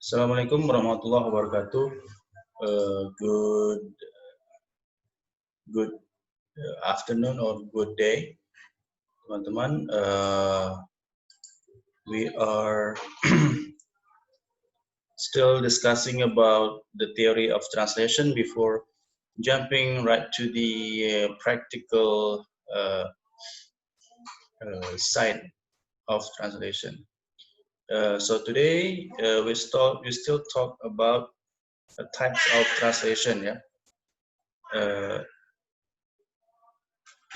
Assalamualaikum warahmatullahi wabarakatuh. Good afternoon or good day, teman-teman. We are still discussing about the theory of translation before jumping right to the practical side of translation. So today we still talk about types of translation.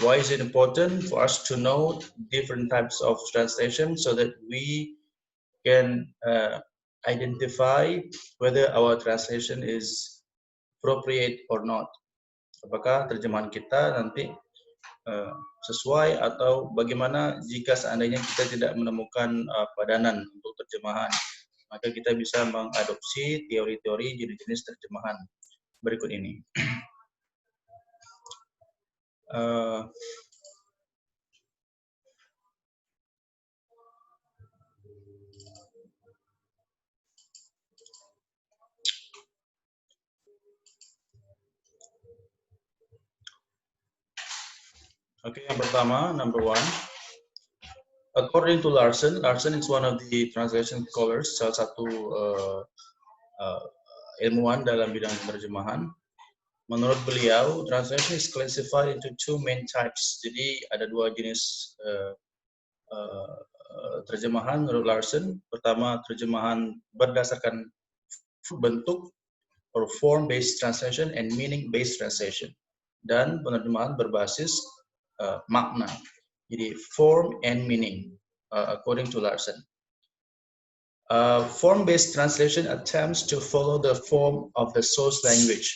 Why is it important for us to know different types of translation so that we can identify whether our translation is appropriate or not? Apakah terjemahan kita nanti sesuai atau bagaimana jika seandainya kita tidak menemukan padanan untuk terjemahan, maka kita bisa mengadopsi teori-teori jenis-jenis terjemahan berikut ini. Oke, yang pertama, number one. According to Larson is one of the translation scholars, salah satu ilmuwan dalam bidang penerjemahan. Menurut beliau, translation is classified into two main types. Jadi ada dua jenis terjemahan menurut Larson. Pertama, terjemahan berdasarkan bentuk or form-based translation and meaning-based translation. Dan penerjemahan berbasis makna. Jadi form and meaning, according to Larson. Form-based translation attempts to follow the form of the source language.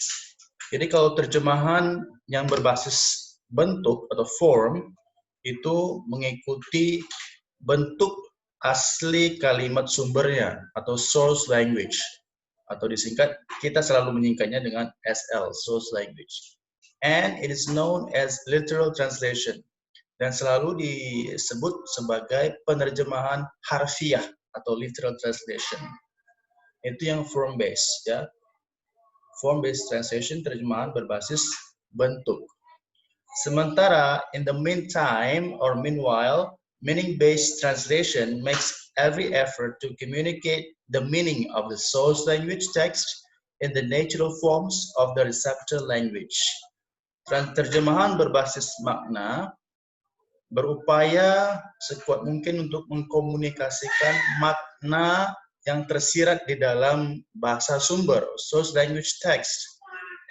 Jadi kalau terjemahan yang berbasis bentuk atau form itu mengikuti bentuk asli kalimat sumbernya atau source language, atau disingkat kita selalu menyingkatnya dengan SL, source language. And it is known as literal translation, dan selalu disebut sebagai penerjemahan harfiah atau literal translation. Itu yang form based, ya. Form based translation, terjemahan berbasis bentuk. Sementara in the meantime or meanwhile, meaning based translation makes every effort to communicate the meaning of the source language text in the natural forms of the receptor language. Terjemahan berbasis makna berupaya sekuat mungkin untuk mengkomunikasikan makna yang tersirat di dalam bahasa sumber, source language text,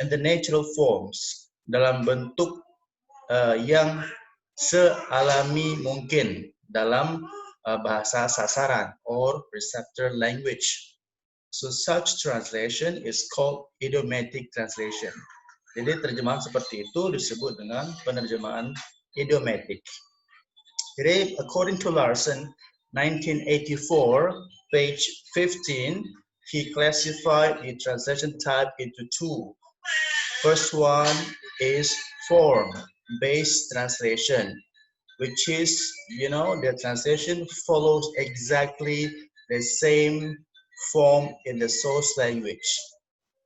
and the natural forms, dalam bentuk yang sealami mungkin dalam bahasa sasaran or receptor language. So such translation is called idiomatic translation. Jadi terjemahan seperti itu disebut dengan penerjemahan idiomatic. Jadi according to Larson, 1984, page 15, he classified the translation type into two. First one is form-based translation, which is, the translation follows exactly the same form in the source language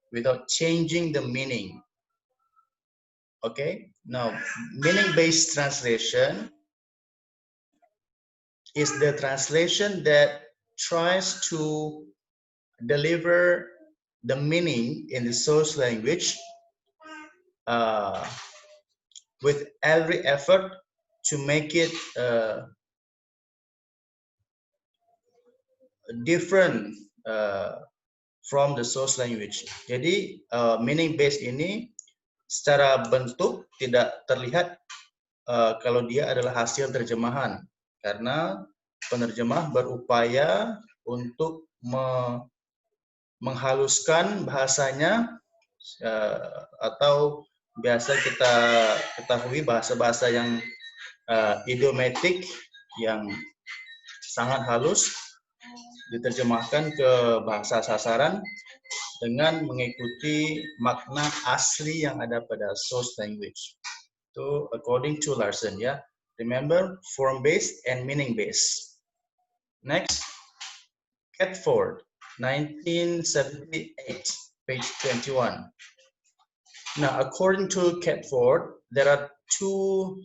without changing the meaning. Okay, now meaning-based translation is the translation that tries to deliver the meaning in the source language with every effort to make it different from the source language. Jadi meaning based ini secara bentuk tidak terlihat kalau dia adalah hasil terjemahan, karena penerjemah berupaya untuk menghaluskan bahasanya, atau biasa kita ketahui bahasa-bahasa yang idiomatic yang sangat halus diterjemahkan ke bahasa sasaran dengan mengikuti makna asli yang ada pada source language. So according to Larson, ya. Remember, form based and meaning based. Next, Catford. 1978, page 21. Now, according to Catford, there are two,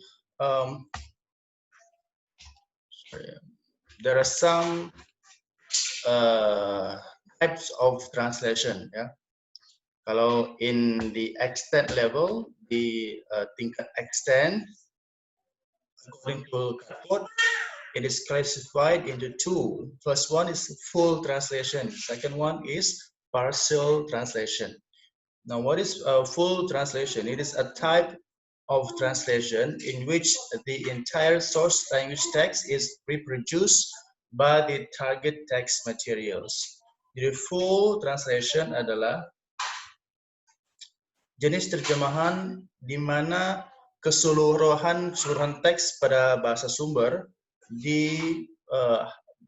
there are some types of translation. Ya. Kalau in the extent level, di tingkat extent, according to Catford, it is classified into two. First one is full translation. Second one is partial translation. Now, what is full translation? It is a type of translation in which the entire source language text is reproduced by the target text materials. Jadi full translation adalah jenis terjemahan di mana keseluruhan teks pada bahasa sumber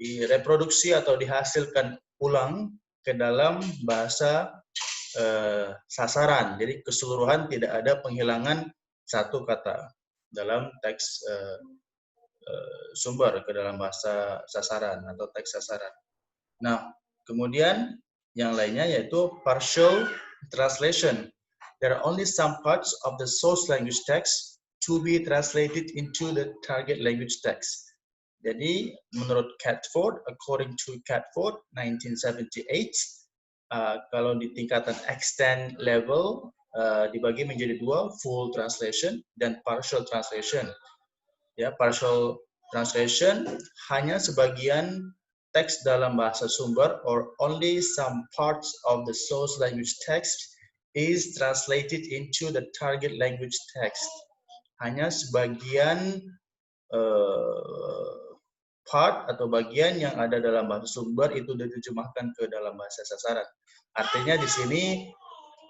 direproduksi atau dihasilkan ulang ke dalam bahasa sasaran. Jadi keseluruhan tidak ada penghilangan satu kata dalam teks sumber ke dalam bahasa sasaran atau teks sasaran. Nah, kemudian yang lainnya yaitu partial translation. There are only some parts of the source language text to be translated into the target language text. Jadi, menurut Catford, according to Catford 1978, kalau di tingkatan extent level dibagi menjadi dua, full translation dan partial translation. Ya, partial translation hanya sebagian teks dalam bahasa sumber or only some parts of the source language text is translated into the target language text. Hanya sebagian part atau bagian yang ada dalam bahasa sumber itu diterjemahkan ke dalam bahasa sasaran. Artinya di sini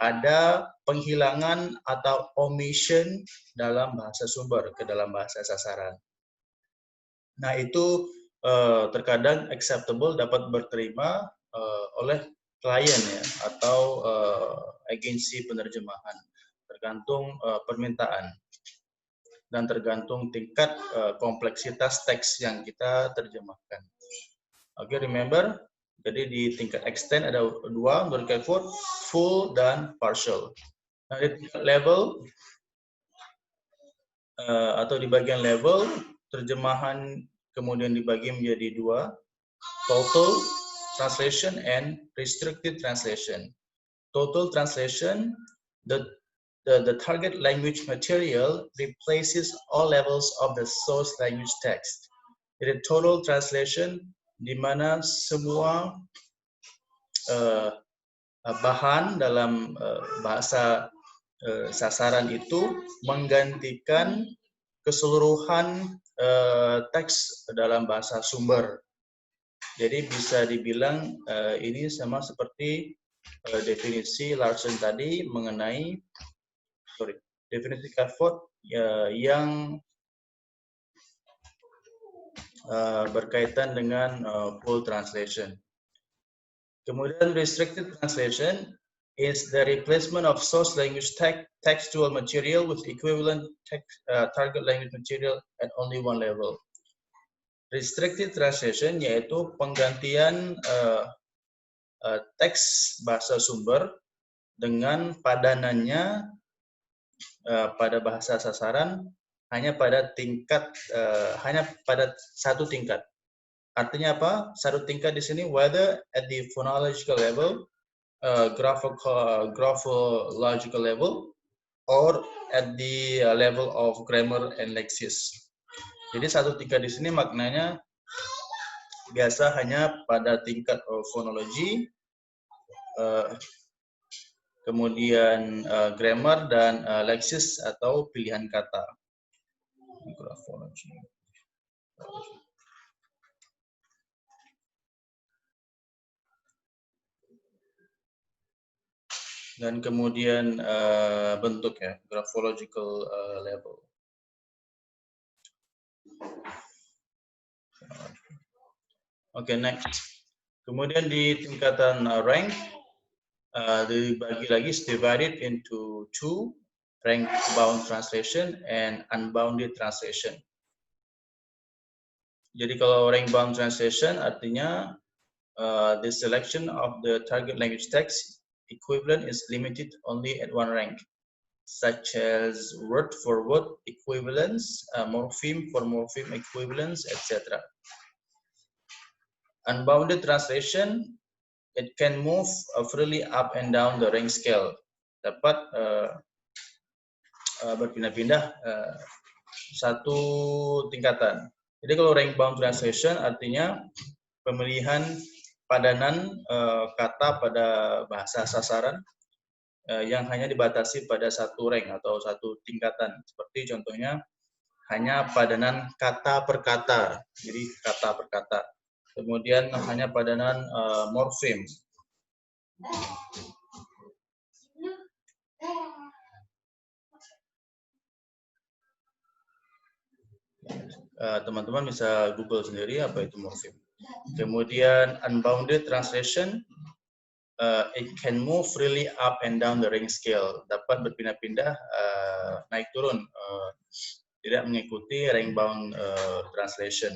ada penghilangan atau omission dalam bahasa sumber ke dalam bahasa sasaran. Nah, itu terkadang acceptable, dapat diterima oleh klien ya atau agensi penerjemahan, tergantung permintaan dan tergantung tingkat kompleksitas teks yang kita terjemahkan. Oke, remember, jadi di tingkat extent ada dua, menurut Catford, full dan partial. Nah, di tingkat level atau di bagian level, terjemahan kemudian dibagi menjadi dua, total translation and restricted translation. Total translation, the target language material replaces all levels of the source language text. Jadi total translation di mana semua bahan dalam bahasa sasaran itu menggantikan keseluruhan teks dalam bahasa sumber. Jadi bisa dibilang ini sama seperti definisi Larson tadi mengenai definisi Catford yang berkaitan dengan full translation. Kemudian restricted translation is the replacement of source language textual material with equivalent target language material at only one level. Restricted translation yaitu penggantian teks bahasa sumber dengan padanannya pada bahasa sasaran hanya pada satu tingkat. Artinya apa? Satu tingkat di sini whether at the phonological level, graphological level, or at the level of grammar and lexis. Jadi satu tingkat di sini maknanya biasa hanya pada tingkat fonologi, kemudian grammar dan lexis atau pilihan kata. Graphology. Dan kemudian bentuk ya, graphological level. Oke, next. Kemudian di tingkatan rank dibagi lagi, divided into two, rank bound translation and unbounded translation. Jadi kalau rank bound translation artinya the selection of the target language text equivalent is limited only at one rank, such as word for word equivalence, morpheme for morpheme equivalence, etc. Unbounded translation, it can move freely up and down the rank scale, dapat berpindah-pindah satu tingkatan. Jadi kalau rank bound translation artinya pemilihan padanan kata pada bahasa sasaran yang hanya dibatasi pada satu rank atau satu tingkatan. Seperti contohnya hanya padanan kata per kata, jadi kata per kata. Kemudian hanya padanan morfem. Teman-teman bisa Google sendiri apa itu morfem. Kemudian unbounded translation, it can move freely up and down the rank scale, dapat berpindah-pindah naik turun, tidak mengikuti rank bound translation.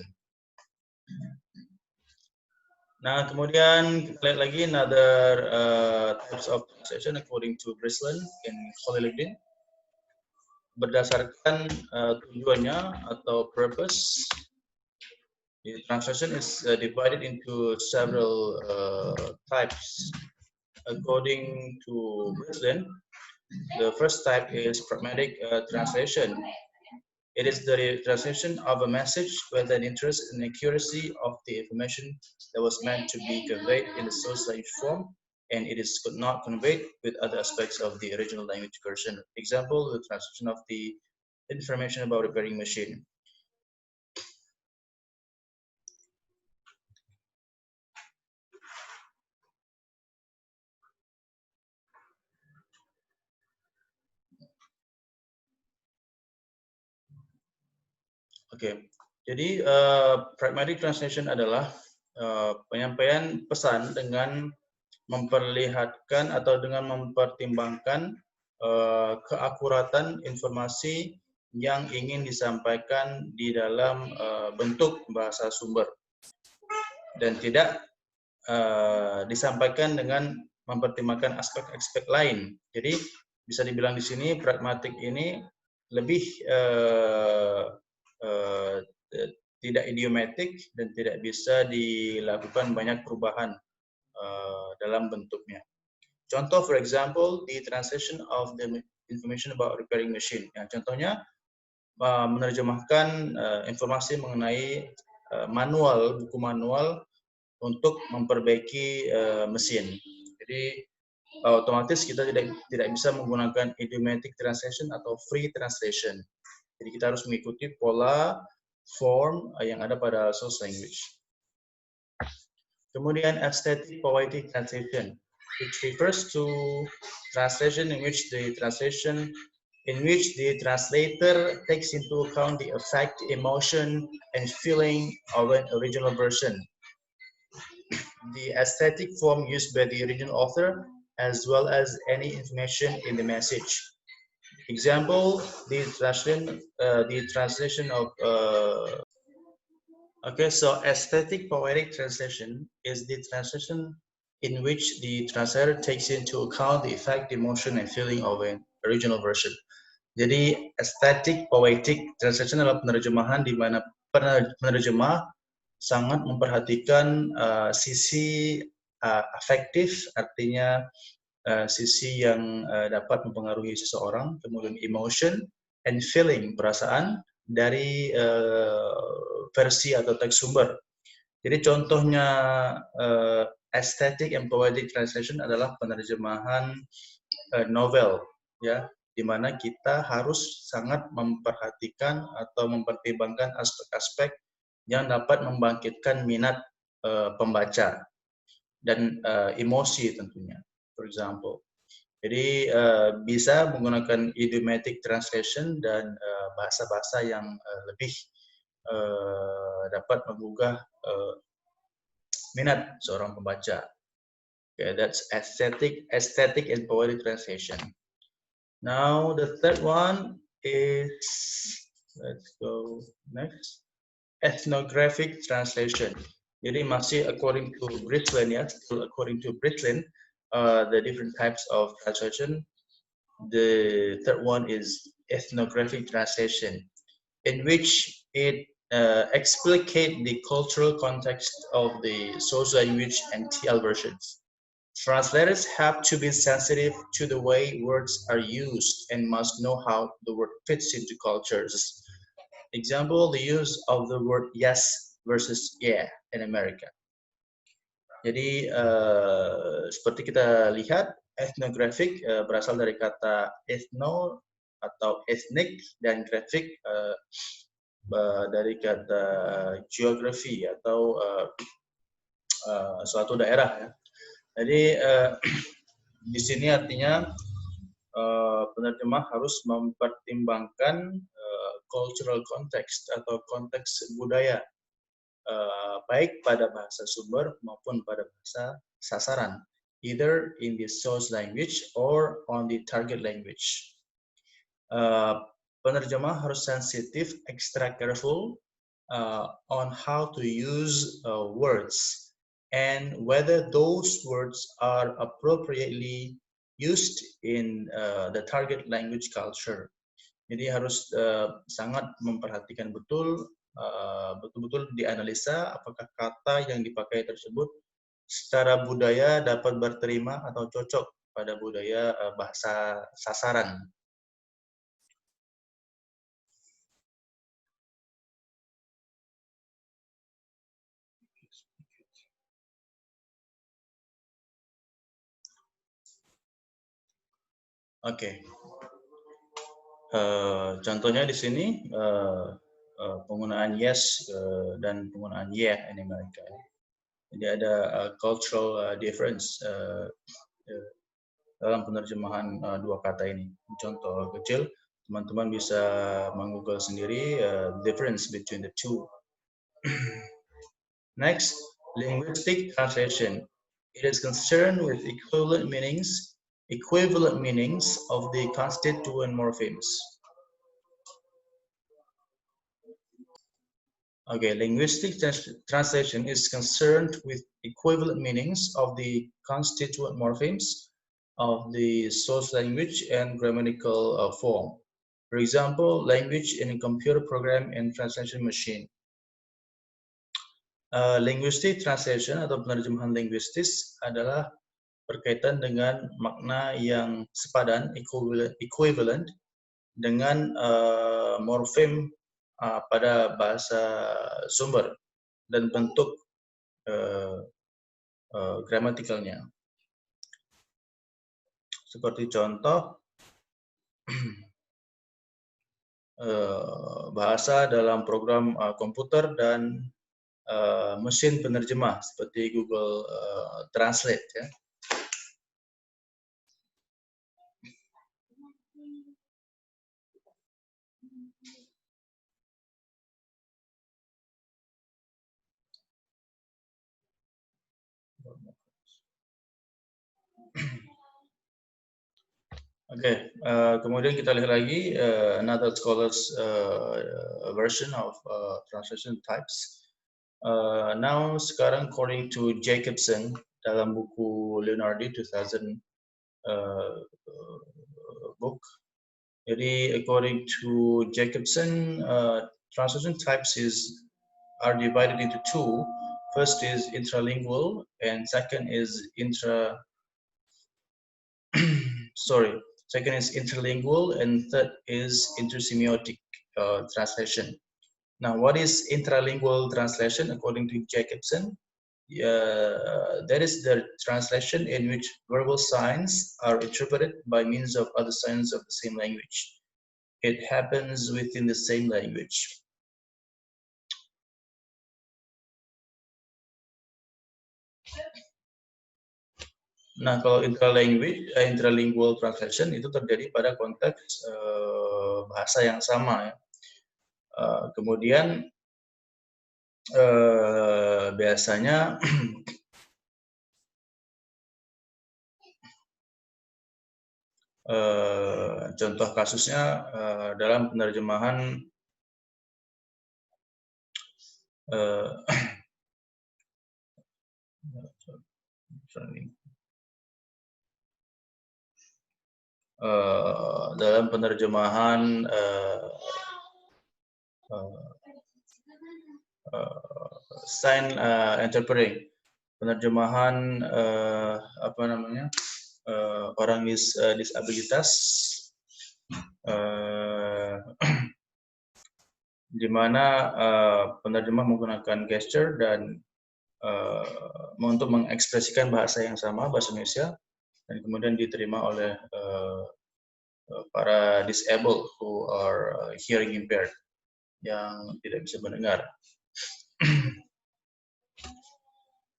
Nah, kemudian kita lihat lagi another types of translation according to Breslin in Khaliludin. Berdasarkan tujuannya atau purpose, the translation is divided into several types. According to Breslin, the first type is pragmatic translation. It is the translation of a message with an interest in the accuracy of the information that was meant to be conveyed in the source language form, and it is not conveyed with other aspects of the original language version. Example, the translation of the information about repairing machine. Oke, jadi pragmatic translation adalah penyampaian pesan dengan memperlihatkan atau dengan mempertimbangkan keakuratan informasi yang ingin disampaikan di dalam bentuk bahasa sumber dan tidak disampaikan dengan mempertimbangkan aspek-aspek lain. Jadi bisa dibilang di sini pragmatik ini lebih tidak idiomatik dan tidak bisa dilakukan banyak perubahan dalam bentuknya. Contoh, for example, the translation of the information about repairing machine. Ya, contohnya menerjemahkan informasi mengenai buku manual untuk memperbaiki mesin. Jadi otomatis kita tidak bisa menggunakan idiomatic translation atau free translation. Jadi kita harus mengikuti pola form yang ada pada source language. Kemudian aesthetic poetic translation, which refers to translation in which the translator takes into account the effect, emotion, and feeling of an original version. The aesthetic form used by the original author, as well as any information in the message. Example, the translation of okay, so aesthetic poetic translation is the translation in which the translator takes into account the effect, emotion, and feeling of an original version. Jadi aesthetic poetic translation adalah penerjemahan di mana penerjemah sangat memperhatikan sisi afektif, artinya sisi yang dapat mempengaruhi seseorang, kemudian emotion and feeling, perasaan dari versi atau teks sumber. Jadi contohnya aesthetic and poetic translation adalah penerjemahan novel, ya, di mana kita harus sangat memperhatikan atau mempertimbangkan aspek-aspek yang dapat membangkitkan minat pembaca dan emosi tentunya. For example, jadi bisa menggunakan idiomatic translation dan bahasa-bahasa yang lebih dapat menggugah minat seorang pembaca. Okay, that's aesthetic and poetic translation. Now the third one is, let's go next, ethnographic translation. Jadi masih according to Britlin ya, still according to Britlin, the different types of translation. The third one is ethnographic translation, in which it explicate the cultural context of the source language and TL versions. Translators have to be sensitive to the way words are used and must know how the word fits into cultures. Example, the use of the word yes versus yeah in America. Jadi seperti kita lihat, ethnographic berasal dari kata ethno atau ethnic, dan graphic dari kata geography atau suatu daerah ya. Jadi di sini artinya penerjemah harus mempertimbangkan cultural context atau konteks budaya, baik pada bahasa sumber maupun pada bahasa sasaran, either in the source language or on the target language. Penerjemah harus sensitif, extra careful on how to use words and whether those words are appropriately used in the target language culture. Jadi harus sangat memperhatikan betul-betul dianalisa apakah kata yang dipakai tersebut secara budaya dapat berterima atau cocok pada budaya bahasa sasaran. Oke. Contohnya di sini penggunaan yes dan penggunaan yeah in Amerika. Jadi ada cultural difference dalam penerjemahan dua kata ini. Contoh kecil, teman-teman bisa menggoogle sendiri difference between the two. Next, linguistic translation. It is concerned with equivalent meanings of the constituent morphemes. Okay, linguistic translation is concerned with equivalent meanings of the constituent morphemes of the source language and grammatical form. For example, language in a computer program and translation machine. Linguistic translation atau penerjemahan linguistis adalah berkaitan dengan makna yang sepadan, equivalent dengan morfem pada bahasa sumber dan bentuk gramatikalnya. Seperti contoh, bahasa dalam program komputer dan mesin penerjemah seperti Google Translate ya. Oke, kemudian kita lihat lagi another scholars version of translation types. Now sekarang according to Jacobson dalam buku Leonardi 2000 book. Jadi according to Jacobson, translation types are divided into two. First is intralingual and second is second is interlingual and third is intersemiotic translation. Now, what is intralingual translation according to Jacobson? That is the translation in which verbal signs are interpreted by means of other signs of the same language. It happens within the same language. Nah, kalau intralingual translation itu terjadi pada konteks bahasa yang sama ya. Kemudian biasanya contoh kasusnya dalam penerjemahan Dalam penerjemahan sign interpreting, penerjemahan apa namanya orang disabilitas, di mana penerjemah menggunakan gesture dan untuk mengekspresikan bahasa yang sama, bahasa Indonesia, dan kemudian diterima oleh para disabled who are hearing impaired, yang tidak bisa mendengar.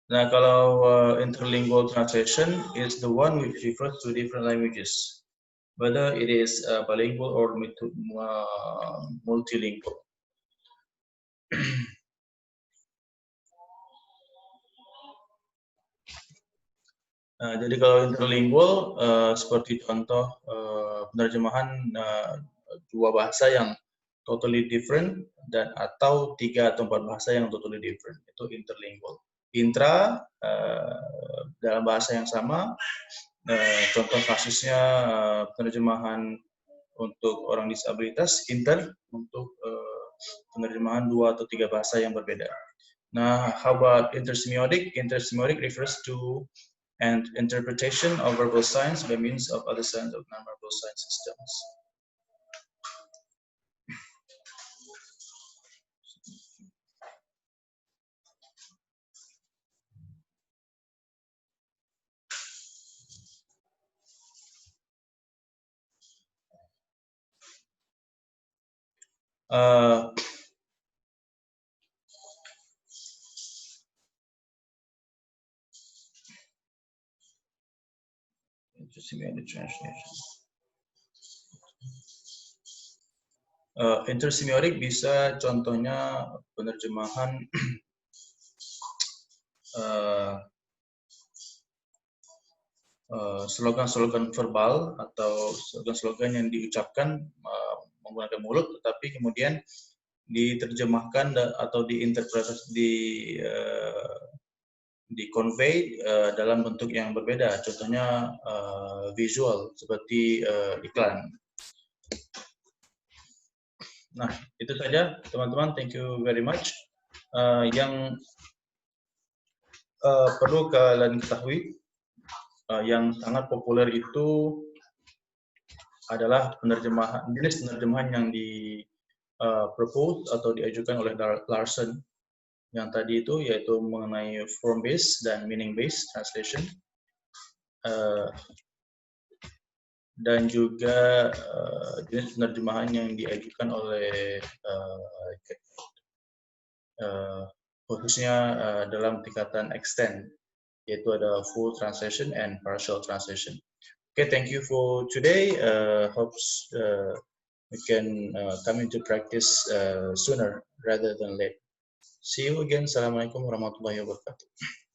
Nah, kalau interlingual translation is the one which refers to different languages, whether it is bilingual or multilingual. Nah, jadi kalau interlingual seperti contoh penerjemahan dua bahasa yang totally different dan atau 3 atau 4 bahasa yang totally different, itu interlingual. Intra dalam bahasa yang sama, contoh kasusnya penerjemahan untuk orang disabilitas, inter untuk penerjemahan 2 atau 3 bahasa yang berbeda. Nah, how about intersemiotic? Intersemiotic refers to and interpretation of verbal signs by means of other signs of non-verbal sign systems. Intersemiotic translation. Intersemiotic bisa contohnya penerjemahan slogan-slogan verbal atau slogan-slogan yang diucapkan menggunakan mulut, tetapi kemudian diterjemahkan atau diinterpretasi di convey dalam bentuk yang berbeda, contohnya visual seperti iklan. Nah, itu saja teman-teman, thank you very much. Yang perlu kalian ketahui, yang sangat populer itu adalah penerjemahan, jenis penerjemahan yang di propose atau diajukan oleh Larson yang tadi itu, yaitu mengenai form based dan meaning based translation, dan juga jenis penerjemahan yang diajukan oleh khususnya dalam tingkatan extend, yaitu ada full translation and partial translation. Okay, thank you for today. Hopes we can come into practice sooner rather than late. See you again. Assalamualaikum warahmatullahi wabarakatuh.